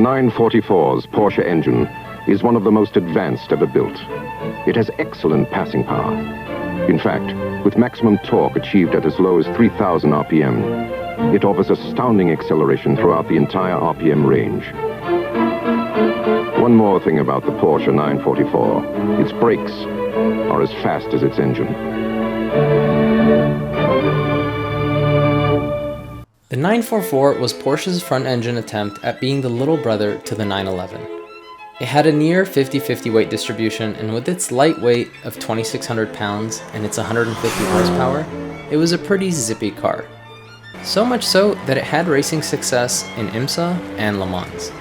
944's Porsche engine is one of the most advanced ever built. It has excellent passing power. In fact, with maximum torque achieved at as low as 3,000 RPM, it offers astounding acceleration throughout the entire RPM range. One more thing about the Porsche 944, its brakes are as fast as its engine. The 944 was Porsche's front-engine attempt at being the little brother to the 911. It had a near 50-50 weight distribution, and with its light weight of 2,600 pounds and its 150 horsepower, it was a pretty zippy car. So much so that it had racing success in IMSA and Le Mans.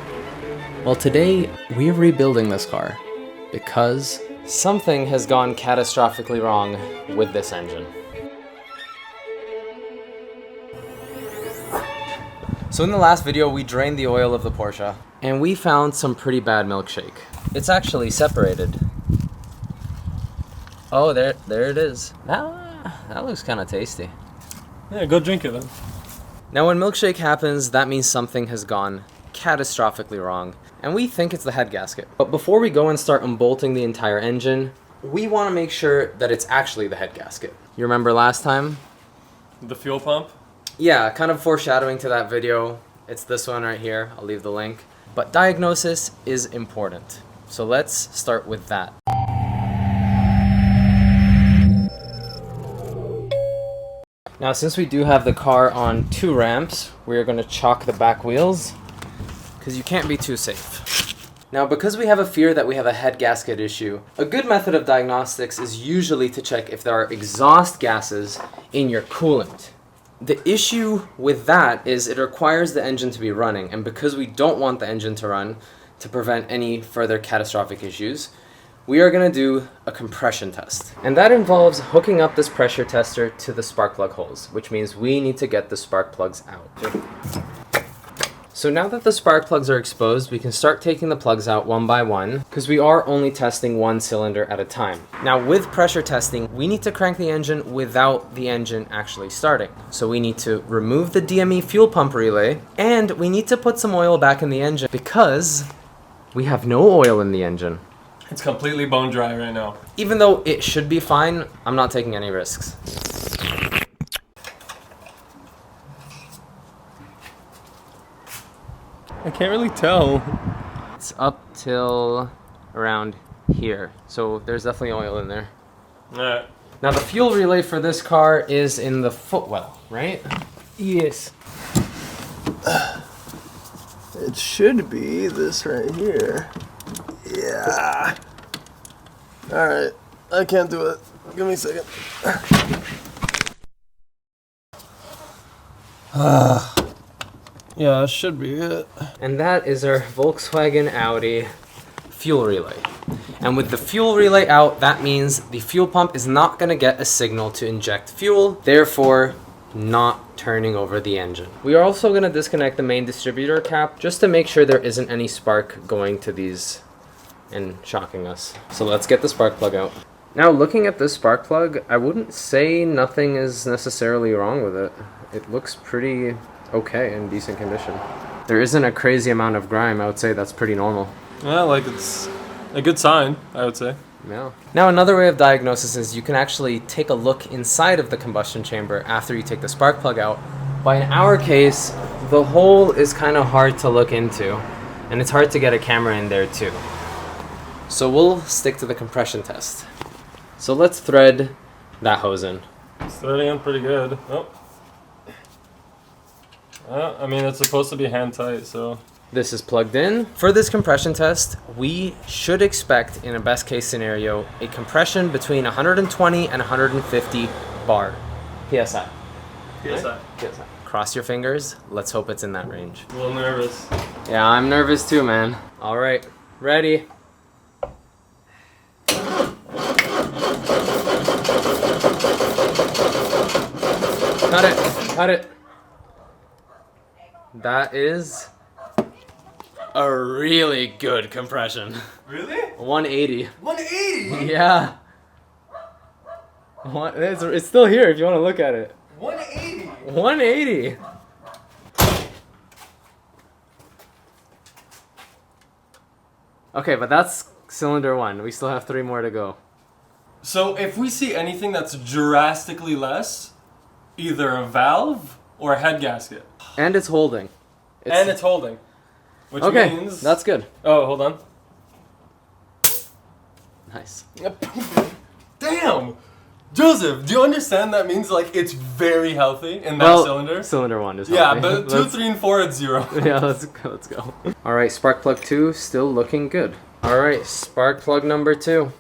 Well, today, we're rebuilding this car because something has gone catastrophically wrong with this engine. So in the last video, we drained the oil of the Porsche, and we found some pretty bad milkshake. It's actually separated. Oh, there it is. That looks kind of tasty. Yeah, go drink it then. Now when milkshake happens, that means something has gone catastrophically wrong, and we think it's the head gasket. But before we go and start unbolting the entire engine, we want to make sure that it's actually the head gasket. You remember last time? The fuel pump? Yeah, kind of foreshadowing to that video. It's this one right here. I'll leave the link. But diagnosis is important. So let's start with that. Now, since we do have the car on 2 ramps, we're going to chalk the back wheels because you can't be too safe. Now, because we have a fear that we have a head gasket issue, a good method of diagnostics is usually to check if there are exhaust gases in your coolant. The issue with that is it requires the engine to be running, and because we don't want the engine to run to prevent any further catastrophic issues, we are going to do a compression test. And that involves hooking up this pressure tester to the spark plug holes, which means we need to get the spark plugs out. So now that the spark plugs are exposed, we can start taking the plugs out one by one because we are only testing one cylinder at a time. Now with pressure testing, we need to crank the engine without the engine actually starting. So we need to remove the DME fuel pump relay, and we need to put some oil back in the engine because we have no oil in the engine. It's completely bone dry right now. Even though it should be fine, I'm not taking any risks. I can't really tell. It's up till around here, so there's definitely oil in there. Alright. Now the fuel relay for this car is in the footwell, right? Yes. It should be this right here. Yeah. Alright. I can't do it. Give me a second. Yeah, that should be it. And that is our Volkswagen Audi fuel relay. And with the fuel relay out, that means the fuel pump is not going to get a signal to inject fuel, therefore not turning over the engine. We are also going to disconnect the main distributor cap just to make sure there isn't any spark going to these and shocking us. So let's get the spark plug out. Now looking at this spark plug, I wouldn't say nothing is necessarily wrong with it. It looks pretty okay, in decent condition. There isn't a crazy amount of grime. I would say that's pretty normal. Yeah, like it's a good sign, I would say. Yeah. Now another way of diagnosis is you can actually take a look inside of the combustion chamber after you take the spark plug out. But in our case, the hole is kind of hard to look into, and it's hard to get a camera in there too. So we'll stick to the compression test. So let's thread that hose in. It's threading in pretty good. Oh. I mean, it's supposed to be hand tight, so. This is plugged in. For this compression test, we should expect, in a best case scenario, a compression between 120 and 150 bar. PSI. PSI. Right? PSI. Cross your fingers. Let's hope it's in that range. A little nervous. Yeah, I'm nervous too, man. All right, ready. Cut it, cut it. That is a really good compression. Really? 180. 180? Yeah. It's still here if you want to look at it. 180? 180. Okay, but that's cylinder 1. We still have 3 more to go. So if we see anything that's drastically less, either a valve or a head gasket. And it's holding. It's holding. Which okay, means... that's good. Oh, hold on. Nice. Damn! Joseph, do you understand that means like it's very healthy in that cylinder? Cylinder 1 is Yeah, healthy. but 2, 3, and 4 it's 0. Yeah, let's go. All right, spark plug 2 still looking good. All right, spark plug number 2. All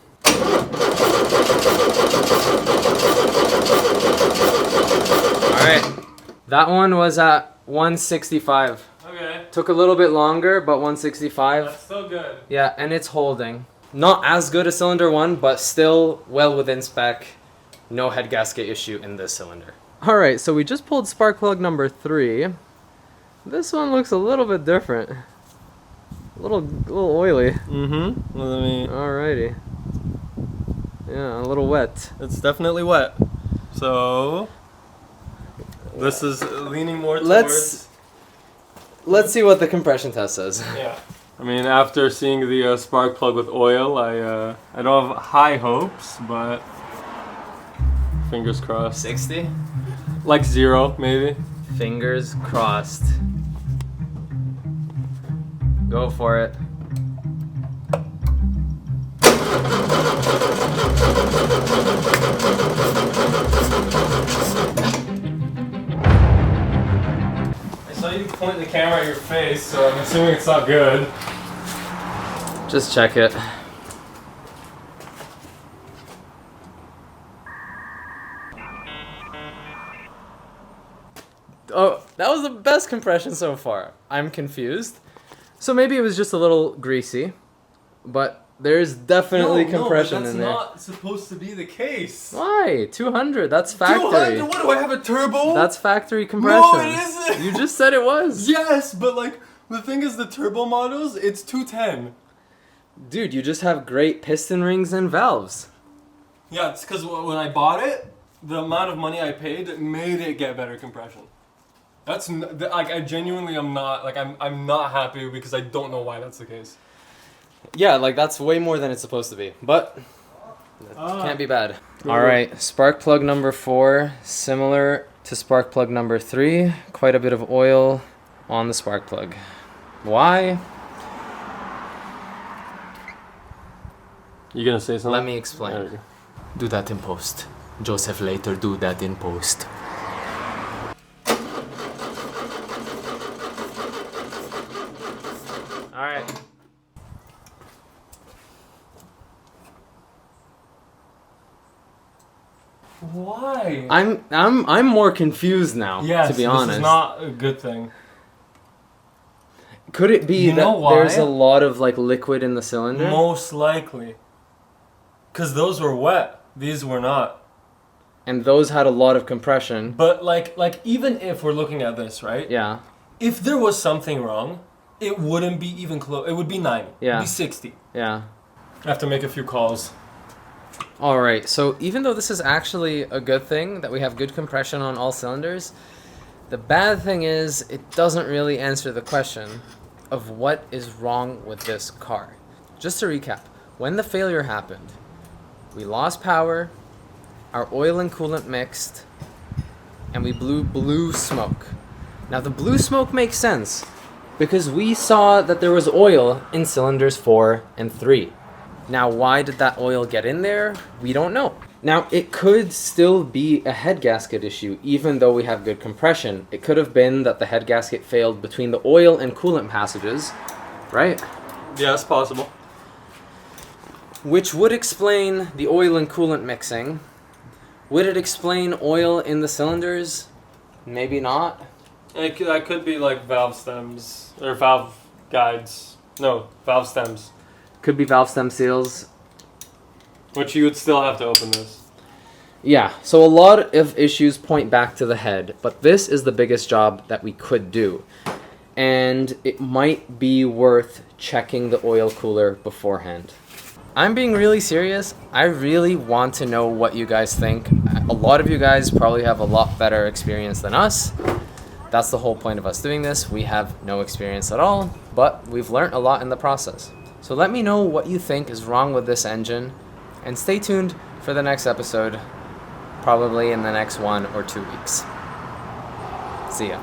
right, that one was at 165. Okay. Took a little bit longer, but 165. That's still good. Yeah, and it's holding. Not as good as cylinder 1, but still well within spec. No head gasket issue in this cylinder. All right, so we just pulled spark plug number 3. This one looks a little bit different. A little oily. Mm-hmm. Let me... Alrighty. Yeah, a little wet. It's definitely wet. So... This is leaning more towards... Let's see what the compression test says. Yeah. I mean, after seeing the spark plug with oil, I don't have high hopes, but... Fingers crossed. 60? Like 0, maybe. Fingers crossed. Go for it. I saw you point the camera at your face, so I'm assuming it's not good. Just check it. Oh, that was the best compression so far. I'm confused. So maybe it was just a little greasy, but there's definitely compression in there. That's not supposed to be the case. Why? 200, that's factory. 200? What do I have, a turbo? That's factory compression. No, it isn't. You just said it was. Yes, but like, the thing is the turbo models, it's 210. Dude, you just have great piston rings and valves. Yeah, it's because when I bought it, the amount of money I paid made it get better compression. That's like I genuinely am not like I'm not happy because I don't know why that's the case. Yeah, like that's way more than it's supposed to be, but it can't be bad. All right, spark plug number 4, similar to spark plug number 3, quite a bit of oil on the spark plug. Why? You gonna say something? Let me explain. Do that in post. Joseph later do that in post. All right. Why? I'm more confused now, Yes, to be honest. this is not a good thing. Could it be You know that why? there's a lot of like liquid in the cylinder? Most likely. Because those were wet. These were not. And those had a lot of compression. But like even if we're looking at this, right? Yeah. If there was something wrong, it wouldn't be even close. It would be 90. Yeah. It'd be 60. Yeah. I have to make a few calls. All right. So even though this is actually a good thing that we have good compression on all cylinders, the bad thing is it doesn't really answer the question of what is wrong with this car. Just to recap, when the failure happened, we lost power, our oil and coolant mixed, and we blew blue smoke. Now the blue smoke makes sense because we saw that there was oil in cylinders 4 and 3. Now why did that oil get in there? We don't know. Now it could still be a head gasket issue even though we have good compression. It could have been that the head gasket failed between the oil and coolant passages, right? Yeah, it's possible. Which would explain the oil and coolant mixing. Would it explain oil in the cylinders? Maybe not. That could be like valve stems or valve guides. No, valve stems. Could be valve stem seals. Which you would still have to open this. Yeah, so a lot of issues point back to the head, but this is the biggest job that we could do. And it might be worth checking the oil cooler beforehand. I'm being really serious. I really want to know what you guys think. A lot of you guys probably have a lot better experience than us. That's the whole point of us doing this. We have no experience at all, but we've learned a lot in the process. So So let me know what you think is wrong with this engine, and stay tuned for the next episode, probably in the next 1 or 2 weeks. See ya.